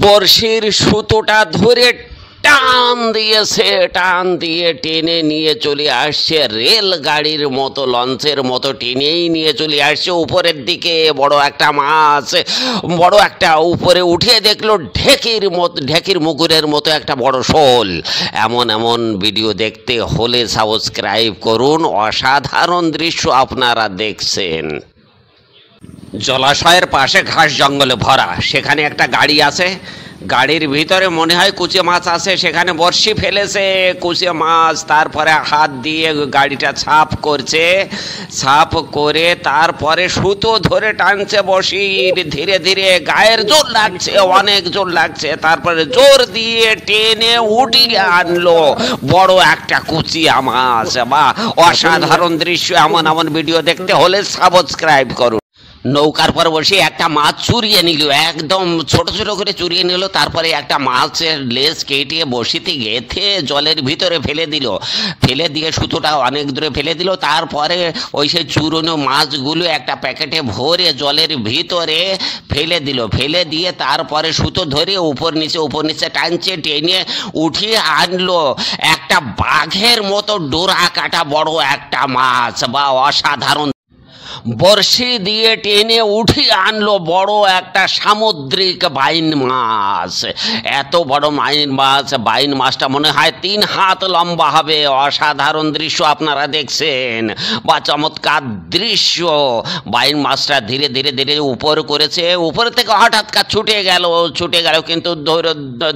বড়শির সুতোটা ধরে টান দিয়েছে, টান দিয়ে টেনে নিয়ে চলে আসছে রেলগাড়ির মতো, লঞ্চের মতো টেনেই নিয়ে চলে আসছে উপরের দিকে। বড় একটা মাছ, বড় একটা, উপরে উঠিয়ে দেখলো ঢেকির মুগুরের মতো একটা বড় শোল। এমন এমন ভিডিও দেখতে হলে সাবস্ক্রাইব করুন। অসাধারণ দৃশ্য আপনারা দেখছেন। জলাশয়ের পাশে ঘাস জঙ্গলে ভরা, সেখানে একটা গাড়ি আছে, গাড়ির ভিতরে মনে হয় কুচে মাছ আছে, সেখানে বড়শি ফেলেছে কুচে মাছ, তারপরে হাত দিয়ে গাড়িটা ছাপ করছে, ছাপ করে তারপরে সুতো ধরে টানছে বড়শির, ধীরে ধীরে গায়ের জোর লাগছে, অনেক জোর লাগছে, তারপরে জোর দিয়ে টেনে উঠিয়ে আনলো বড় একটা কুচিয়া মাছ। বা অসাধারণ দৃশ্য। এমন এমন ভিডিও দেখতে হলে সাবস্ক্রাইব করুন। নৌকার পর বসে একটা মাছ চুরিয়ে নিল, একদম ছোট ছোট করে চুরিয়ে নিল, তারপরে একটা মাছের লেজ কেটে বসিতে গেঁথে জলের ভিতরে ফেলে দিল, ফেলে দিয়ে সুতোটা অনেক দূরে ফেলে দিল। তারপরে ওই সেই চুরনো মাছগুলো একটা প্যাকেটে ভরে জলের ভিতরে ফেলে দিল, ফেলে দিয়ে তারপরে সুতো ধরে উপর নিচে টানছে, টেনে উঠিয়ে আনলো একটা বাঘের মতো ডোরা কাটা বড় একটা মাছ। বা অসাধারণ। বড়শি দিয়ে টেনে উঠিয়ে আনলো বড় একটা সামুদ্রিক বাইন মাছ। এত বড় বাইন মাছটা মনে হয় 3 হাত লম্বা হবে। অসাধারণ দৃশ্য আপনারা দেখছেন। বা চমৎকার দৃশ্য। বাইন মাছটা ধীরে ধীরে ধীরে উপর করেছে, উপর থেকে হঠাৎ ছুটে গেল, কিন্তু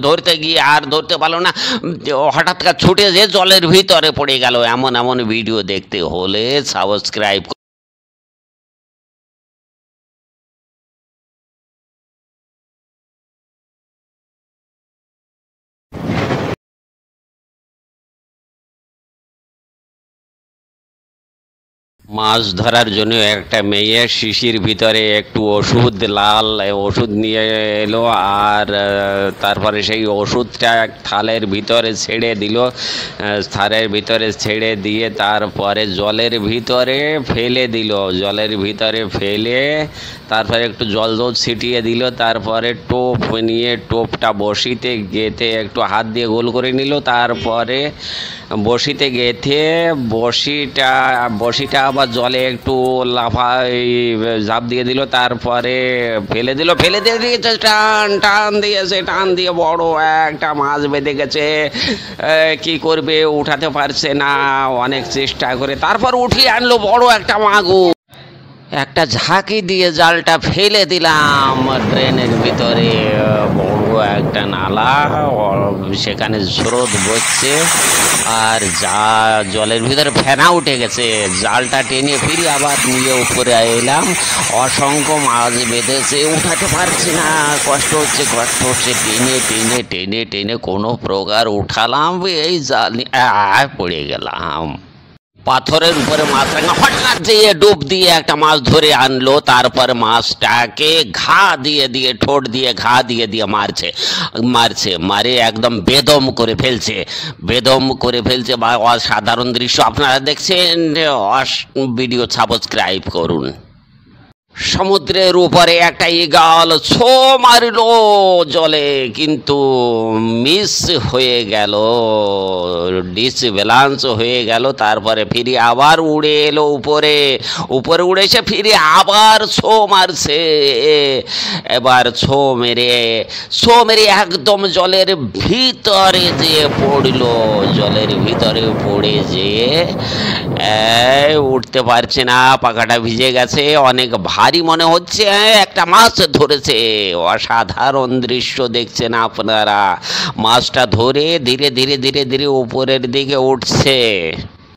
ধরতে গিয়ে আর ধরতে পারলো না, হঠাৎ ছুটে যে জলের ভিতরে পড়ে গেল। এমন এমন ভিডিও দেখতে হলে সাবস্ক্রাইব। মাছ ধরার জন্য একটা মেয়ে শিশির ভিতরে একটু ওষুধ, লাল ওষুধ নিয়ে এলো, আর তারপরে সেই ওষুধটা থালের ভিতরে ছেড়ে দিল, থালের ভিতরে ছেড়ে দিয়ে তারপরে জলের ভিতরে ফেলে দিল, জলের ভিতরে ফেলে তারপরে একটু জল ছিটিয়ে দিল, তারপরে টোপ নিয়ে টোপটা বসিতে গেঁথে একটু হাত দিয়ে গোল করে নিল, তারপরে বসিতে গেঁথে বসিটা আবার জলে একটু ঝাঁপ দিয়ে দিল, তারপরে ফেলে দিয়েছে, টান দিয়ে বড় একটা মাছ বেঁধে গেছে। কি করবে, উঠাতে পারছে না, অনেক চেষ্টা করে তারপর উঠিয়ে আনলো বড় একটা মাগুর। একটা ঝাঁকি দিয়ে জালটা ফেলে দিলাম ড্রেনের ভিতরে, বড় একটা নালা, সেখানে স্রোত বইছে আর জলের ভিতরে ফেনা উঠে গেছে। জালটা টেনে ফিরে আবার নিয়ে উপরে এলাম, অসংখ্য মাছ বেঁধেছে, উঠাতে পারছি না, কষ্ট হচ্ছে, টেনে কোনো প্রকার উঠালাম, এই জাল পড়ে গেলাম। পাথরের উপরে মাছ রাখা, হঠাৎ যেয়ে ডুব দিয়ে একটা মাছ ধরে আনলো, তারপর মাছটাকে ঠোঁট দিয়ে ঘা দিয়ে মারে একদম বেদম করে ফেলছে। বা অসাধারণ দৃশ্য আপনারা দেখছেন। ভিডিও সাবস্ক্রাইব করুন। সমুদ্রের উপরে একটা ঈগল ছো মারলো জলে, কিন্তু মিস হয়ে গেল, ডিসব্যালেন্স হয়ে গেল। তারপরে ফিরে আবার উড়ে এলো উপরে উড়ে এসে ফিরে আবার ছো মারছে। এবার ছো মেরে একদম জলের ভিতরে যেয়ে পড়লো, জলের ভিতরে পড়ে যেয়ে উঠতে পারছে না, পাখাটা ভিজে গেছে, অনেক ভারী মনে হচ্ছে, একটা মাছ ধরেছে। অসাধারণ দৃশ্য দেখছেন আপনারা। মাছটা ধরে ধীরে ধীরে উপরের দিকে উঠছে।